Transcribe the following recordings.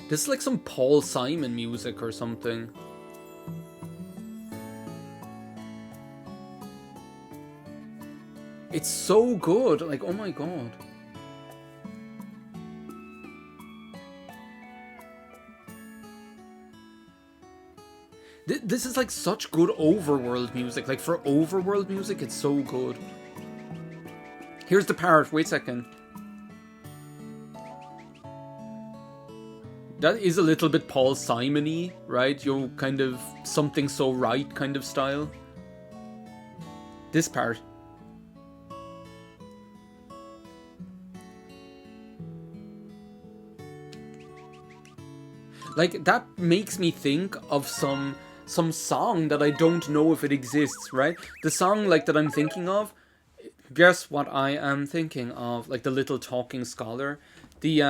This is like some Paul Simon music or something. It's so good, like, oh my god. This is like such good overworld music. Like, for overworld music, it's so good. Here's the part, wait a second. That is a little bit Paul Simon-y, right? You kind of something so right kind of style. This part. Like, that makes me think of some song that I don't know if it exists, right? The song, like, that I'm thinking of, guess what I am thinking of? Like, the Little Talking Scholar. The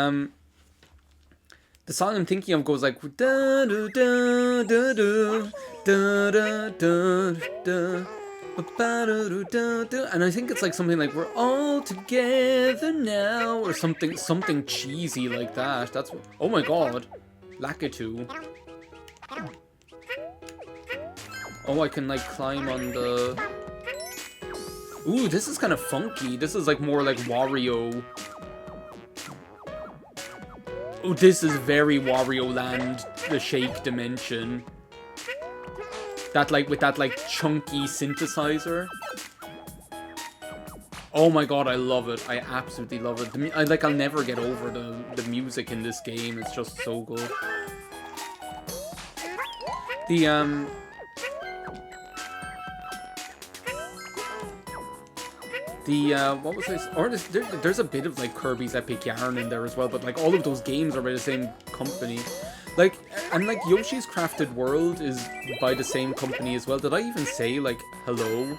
song I'm thinking of goes like da da da da da da da da da, and I think it's like something like "We're all together now" or something cheesy like that. That's what, oh my god, Lakitu. Oh, I can like climb on the. Ooh, this is kind of funky. This is like more like Wario. Oh, this is very Wario Land, the Shake Dimension. That like, with that like chunky synthesizer. Oh my god, I love it. I absolutely love it. I'll never get over the music in this game. It's just so good. What was this? Or there's a bit of like Kirby's Epic Yarn in there as well, but like all of those games are by the same company. Like, and like Yoshi's Crafted World is by the same company as well. Did I even say like hello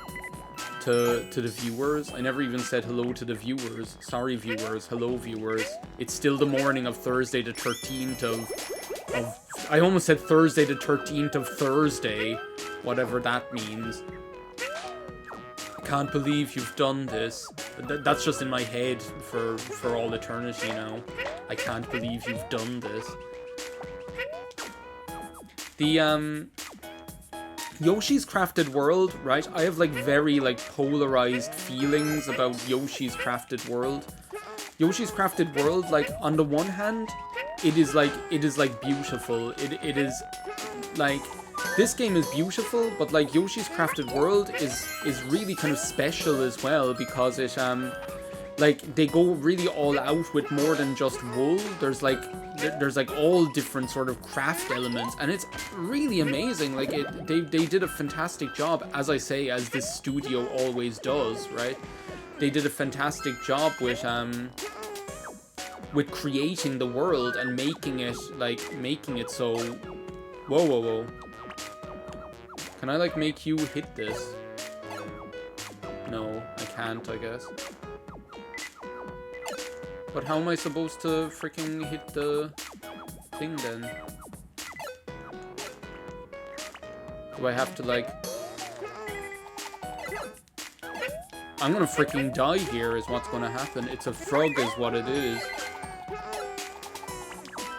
to the viewers? I never even said hello to the viewers. Sorry viewers, hello viewers. It's still the morning of Thursday the 13th of I almost said Thursday the 13th of Thursday, whatever that means. Can't believe you've done this. That's just in my head for all eternity now. I can't believe you've done this. The Yoshi's Crafted World, right? I have like very like polarized feelings about Yoshi's Crafted World. Yoshi's Crafted World, like on the one hand, it is like beautiful. It is like, this game is beautiful, but like Yoshi's Crafted World is really kind of special as well, because it like they go really all out with more than just wool. There's like all different sort of craft elements, and it's really amazing. Like they did a fantastic job, as I say, as this studio always does, right? They did a fantastic job with creating the world and making it so. Whoa. Can I, like, make you hit this? No, I can't, I guess. But how am I supposed to freaking hit the thing, then? Do I have to, like... I'm gonna freaking die here is what's gonna happen. It's a frog is what it is.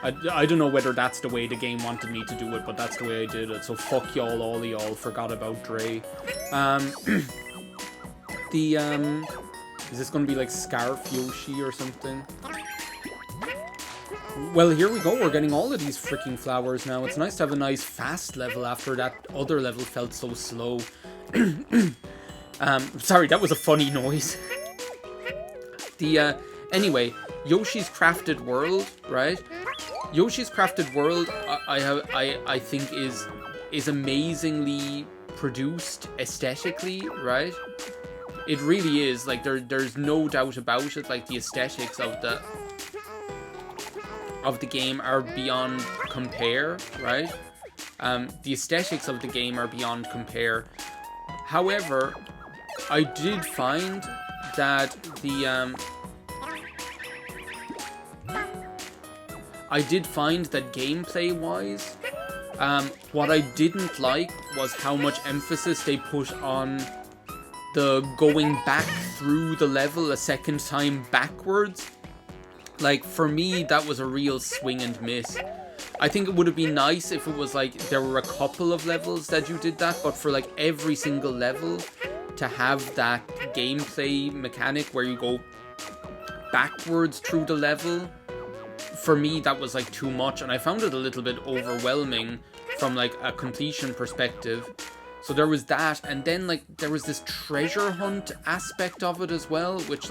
I don't know whether that's the way the game wanted me to do it, but that's the way I did it. So fuck y'all, all y'all. Forgot about Dre. Is this gonna be like Scarf Yoshi or something? Well, here we go. We're getting all of these freaking flowers now. It's nice to have a nice fast level after that other level felt so slow. Sorry, that was a funny noise. Anyway, Yoshi's Crafted World, right? Yoshi's Crafted World, I think is amazingly produced aesthetically, right? It really is. Like there's no doubt about it. Like the aesthetics of the game are beyond compare, right? The aesthetics of the game are beyond compare. However, I did find that gameplay-wise, what I didn't like was how much emphasis they put on the going back through the level a second time backwards. Like, for me, that was a real swing and miss. I think it would have been nice if it was like there were a couple of levels that you did that, but for like every single level to have that gameplay mechanic where you go backwards through the level, for me that was like too much, and I found it a little bit overwhelming from like a completion perspective. So there was that, and then like there was this treasure hunt aspect of it as well, which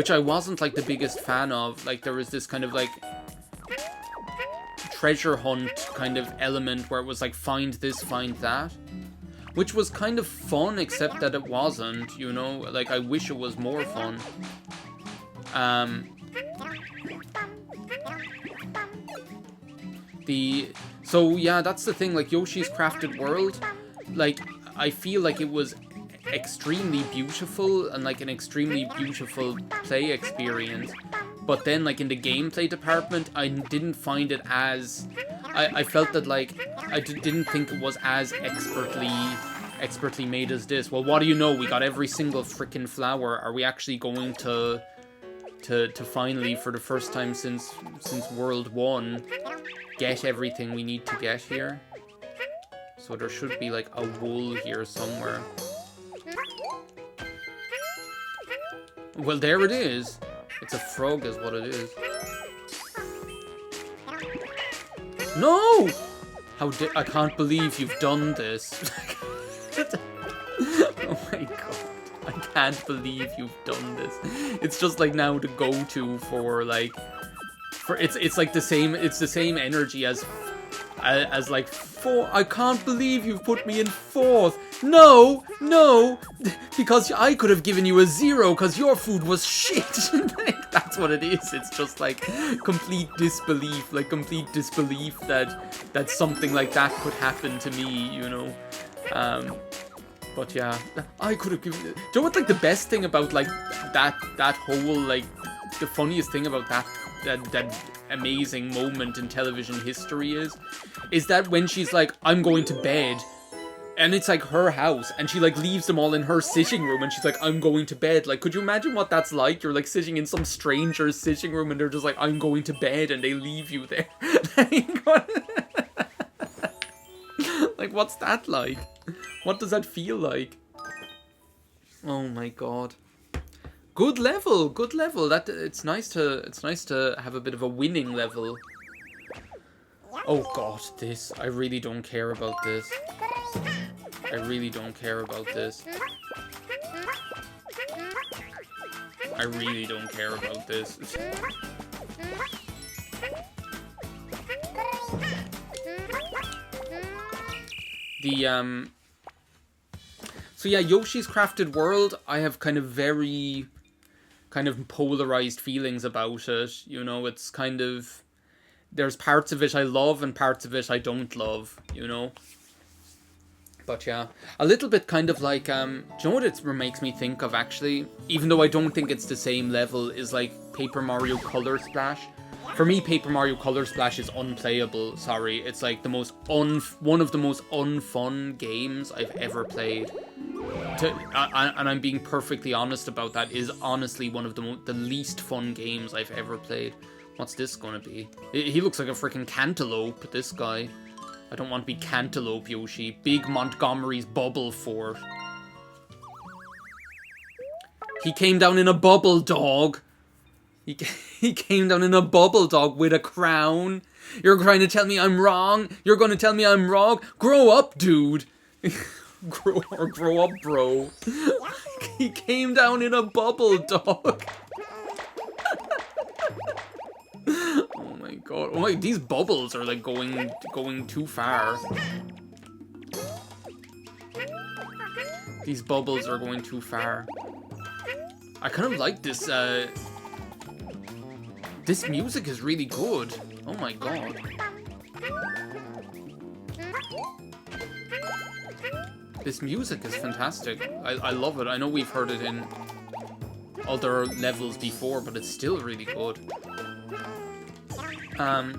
I wasn't like the biggest fan of. Like there was this kind of like treasure hunt kind of element where it was like find this, find that, which was kind of fun, except that it wasn't, you know, like I wish it was more fun. So yeah, that's the thing, like Yoshi's Crafted World, like I feel like it was extremely beautiful and like an extremely beautiful play experience, but then like in the gameplay department I didn't find it as I felt that like I didn't think it was as expertly made as this. Well, what do you know, we got every single freaking flower. Are we actually going to finally, for the first time since World 1, get everything we need to get here? So there should be like a wool here somewhere. Well, there it is. It's a frog is what it is. No! I can't believe you've done this. Oh my god. I can't believe you've done this. It's just like now the go-to for like it's like the same energy as like I can't believe you've put me in 4th. No, because I could have given you a 0 because your food was shit. That's what it is. It's just like complete disbelief that something like that could happen to me, you know. But yeah, I could have given it. Do you know what like the best thing about like that whole like the funniest thing about that amazing moment in television history is that when she's like, I'm going to bed, and it's like her house, and she like leaves them all in her sitting room, and she's like, I'm going to bed. Like, could you imagine what that's like? You're like sitting in some stranger's sitting room and they're just like, I'm going to bed, and they leave you there. Like, what's that like? What does that feel like? Oh my god. Good level. That it's nice to have a bit of a winning level. Oh god, this. I really don't care about this. I really don't care about this. I really don't care about this. So yeah, Yoshi's Crafted World, I have kind of very polarized feelings about it. You know, it's kind of, there's parts of it I love and parts of it I don't love, you know. But yeah, a little bit kind of like, do you know what it makes me think of actually? Even though I don't think it's the same level, is like Paper Mario Color Splash. For me, Paper Mario Color Splash is unplayable, sorry. It's like the most one of the most unfun games I've ever played. And I'm being perfectly honest about that, is honestly one of the least fun games I've ever played. What's this gonna be? He looks like a freaking cantaloupe, this guy. I don't want to be Cantaloupe Yoshi. Big Montgomery's Bubble Fort. He came down in a bubble dog. He came down in a bubble dog with a crown. You're trying to tell me I'm wrong? You're going to tell me I'm wrong? Grow up, dude. grow up, bro. He came down in a bubble dog. Oh my god. Oh my, these bubbles are like going too far. These bubbles are going too far. I kind of like this, this music is really good. Oh my god. This music is fantastic. I love it. I know we've heard it in other levels before, but it's still really good. Oh,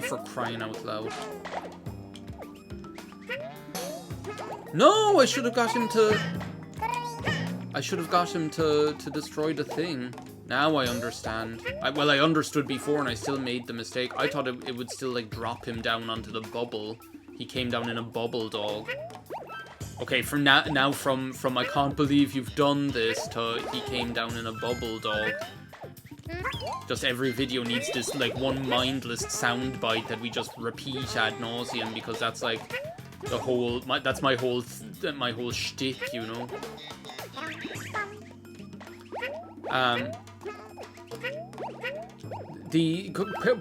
for crying out loud. No, I should have got him to... I should have got him to destroy the thing. Now I understand. Well, I understood before and I still made the mistake. I thought it would still, like, drop him down onto the bubble. He came down in a bubble dog. Okay, from now from I can't believe you've done this to he came down in a bubble dog. Just every video needs this, like, one mindless soundbite that we just repeat ad nauseum because that's, like, the whole... that's my whole shtick, you know? The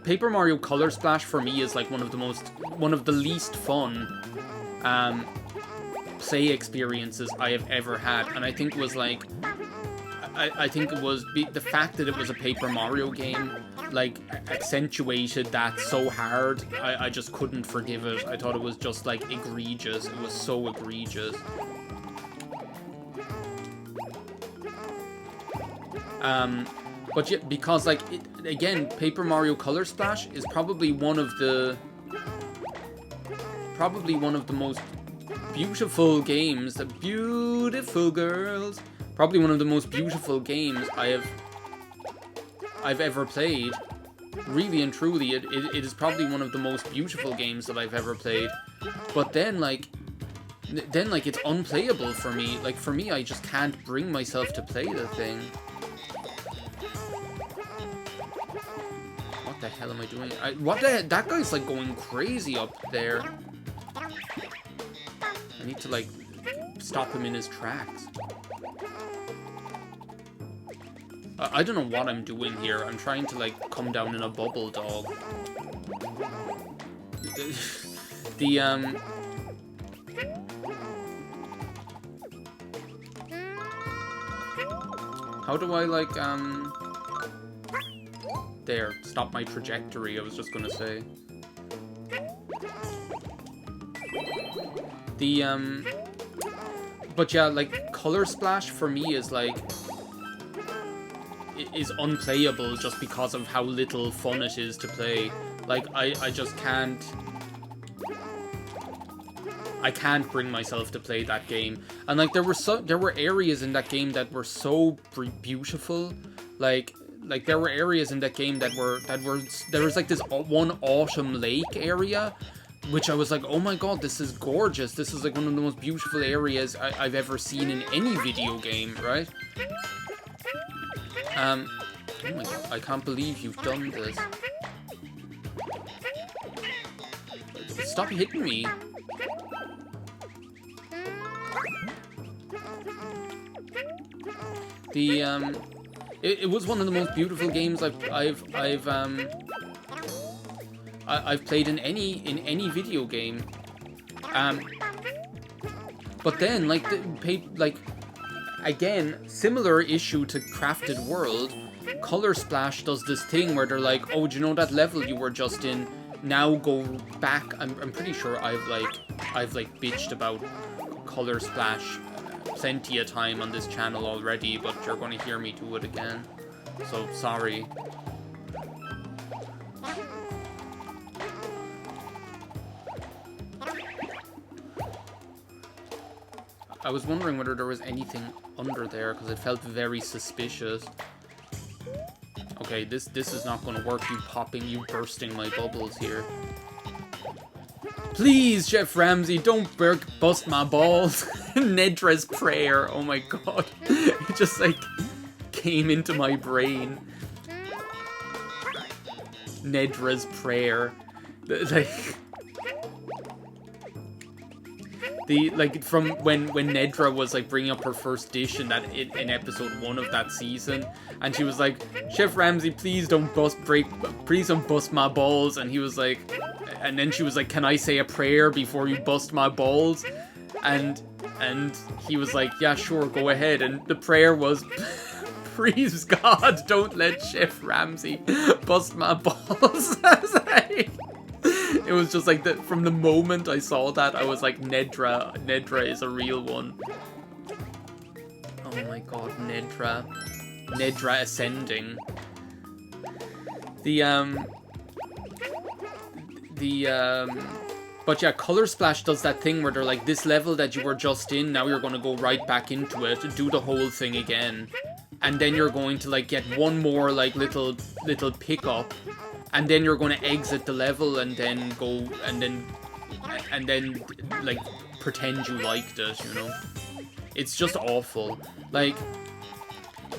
Paper Mario Color Splash for me is, like, one of the least fun, play experiences I have ever had, and I think it was, like... I think it was the fact that it was a Paper Mario game, like, accentuated that so hard. I just couldn't forgive it. I thought it was just, like, egregious. It was so egregious. But yeah, because, like, again, Paper Mario Color Splash is probably one of the most beautiful games, the beautiful girls. Probably one of the most beautiful games I've ever played. Really and truly, it is probably one of the most beautiful games that I've ever played. But then, like, it's unplayable for me. Like, for me, I just can't bring myself to play the thing. What the hell am I doing? That guy's, like, going crazy up there. I need to, like, stop him in his tracks. I don't know what I'm doing here. I'm trying to, like, come down in a bubble dog. How do I, like, there, stop my trajectory, I was just gonna say. But yeah, like, Color Splash for me is, like... is unplayable just because of how little fun it is to play. Like, I just can't... I can't bring myself to play that game. And, like, there were areas in that game that were so beautiful. Like there were areas in that game there was, like, this one autumn lake area, which I was like, oh my god, this is gorgeous. This is, like, one of the most beautiful areas I've ever seen in any video game, right? Oh my god, I can't believe you've done this. Stop hitting me. It was one of the most beautiful games I've played in any video game. But then, like, again, similar issue to Crafted World, Color Splash does this thing where they're like, oh, do you know that level you were just in? Now go back. I'm pretty sure I've bitched about Color Splash plenty of time on this channel already, but you're going to hear me do it again. So, sorry. I was wondering whether there was anything under there, because it felt very suspicious. Okay, this is not going to work, you bursting my bubbles here. Please, Chef Ramsay, don't bust my balls. Nedra's prayer, oh my god. It just, like, came into my brain. Nedra's prayer. Like, from when Nedra was, like, bringing up her first dish in episode 1 of that season, and she was like, Chef Ramsay, please don't bust my balls, and he was like, and then she was like, can I say a prayer before you bust my balls? And he was like, yeah, sure, go ahead. And the prayer was, please God, don't let Chef Ramsay bust my balls. It was just like that. From the moment I saw that, I was like, Nedra is a real one. Oh my god, Nedra ascending. But yeah, Color Splash does that thing where they're like, this level that you were just in, now you're going to go right back into it, do the whole thing again. And then you're going to like get one more like little pickup. And then you're going to exit the level and then go, and then like pretend you liked it, you know? It's just awful. Like,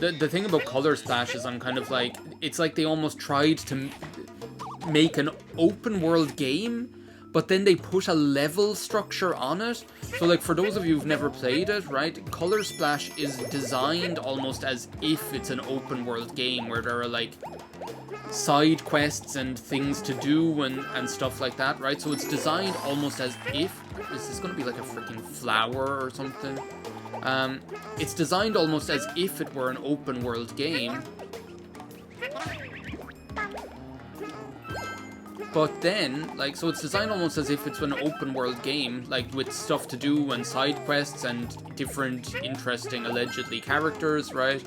the thing about Color Splash is I'm kind of like, it's like they almost tried to make an open world game, but then they put a level structure on it. So like, for those of you who've never played it, right, Color Splash is designed almost as if it's an open world game where there are like side quests and things to do and stuff like that, right? So it's designed almost as if, is this gonna be like a freaking flower or something? It's designed almost as if it were an open world game. But then, like, so it's designed almost as if it's an open world game, like with stuff to do and side quests and different interesting, allegedly, characters, right?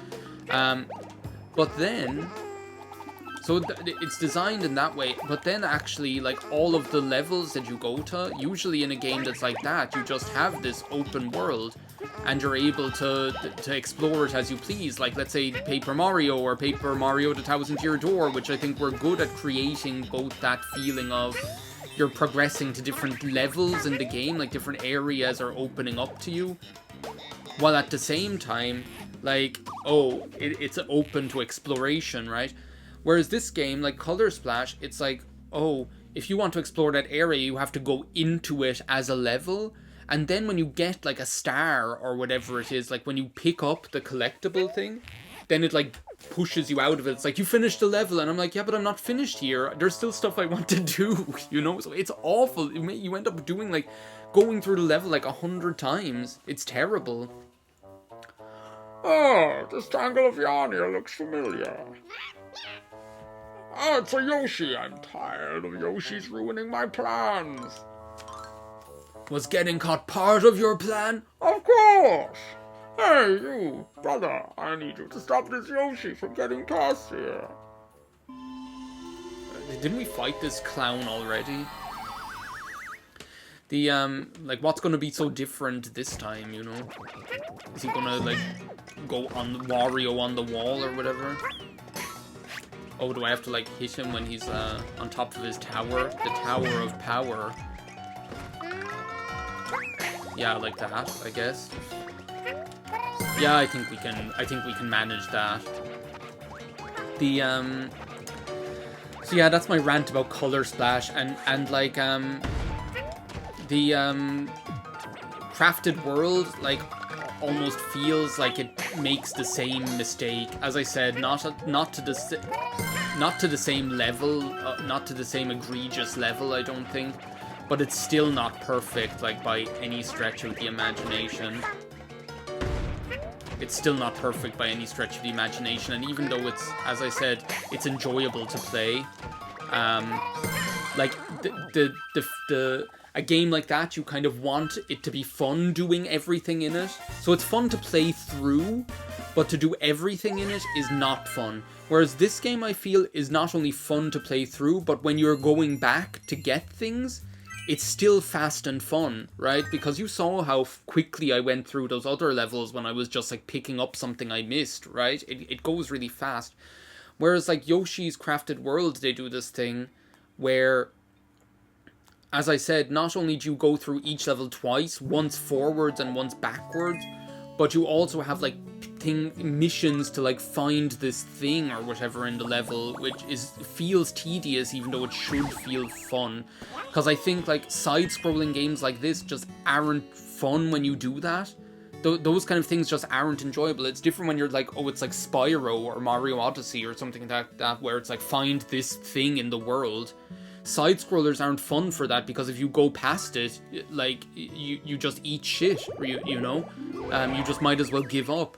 But then, so it's designed in that way, but then actually, like, all of the levels that you go to, usually in a game that's like that, you just have this open world, and you're able to explore it as you please. Like, let's say Paper Mario or Paper Mario the Thousand Year Door, which I think were good at creating both that feeling of you're progressing to different levels in the game, like different areas are opening up to you, while at the same time, like, oh, it's open to exploration, right? Whereas this game, like Color Splash, it's like, oh, if you want to explore that area, you have to go into it as a level. And then when you get, like, a star or whatever it is, like, when you pick up the collectible thing, then it, like, pushes you out of it. It's like, you finished the level. And I'm like, yeah, but I'm not finished here. There's still stuff I want to do, you know? So it's awful. You end up doing, like, going through the level, like, 100 times. It's terrible. Oh, this tangle of yarn here looks familiar. Oh, it's a Yoshi. I'm tired of Yoshi's ruining my plans. Was getting caught part of your plan? Of course! Hey, you, brother, I need you to stop this Yoshi from getting tossed here. Didn't we fight this clown already? The, like, what's gonna be so different this time, you know? Is he gonna, like, go on Wario on the wall or whatever? Oh, do I have to, like, hit him when he's, on top of his tower? The Tower of Power. Yeah, like that, I guess. Yeah, I think we can manage that. The, so yeah, that's my rant about Color Splash, and like, the, Crafted World, like, almost feels like it makes the same mistake. As I said, not to the same level, not to the same egregious level, I don't think. But it's still not perfect, like, by any stretch of the imagination. It's still not perfect by any stretch of the imagination, and even though it's, as I said, it's enjoyable to play, like, a game like that, you kind of want it to be fun doing everything in it. So it's fun to play through, but to do everything in it is not fun. Whereas this game, I feel, is not only fun to play through, but when you're going back to get things, it's still fast and fun, right? Because you saw how quickly I went through those other levels when I was just, like, picking up something I missed, right? It goes really fast. Whereas, like, Yoshi's Crafted World, they do this thing where, as I said, not only do you go through each level twice, once forwards and once backwards, but you also have, like, missions to, like, find this thing or whatever in the level, which feels tedious even though it should feel fun. Because I think, like, side-scrolling games like this just aren't fun when you do that. Those kind of things just aren't enjoyable. It's different when you're like, oh, it's like Spyro or Mario Odyssey or something like that, where it's like, find this thing in the world. Side-scrollers aren't fun for that, because if you go past it, like, you just eat shit, you know? You just might as well give up.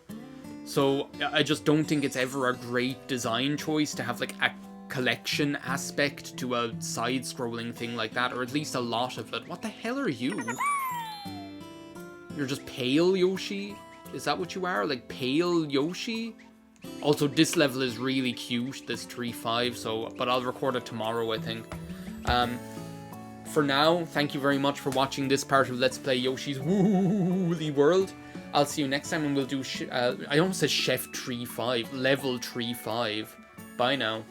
So I just don't think it's ever a great design choice to have, like, a collection aspect to a side-scrolling thing like that, or at least a lot of it. What the hell are you? You're just pale Yoshi? Is that what you are? Like, pale Yoshi? Also, this level is really cute, this 3-5, so, but I'll record it tomorrow, I think. for now, thank you very much for watching this part of Let's Play Yoshi's Woolly World. I'll see you next time, and we'll do, I almost said Chef 3-5, Level 3-5. Bye now.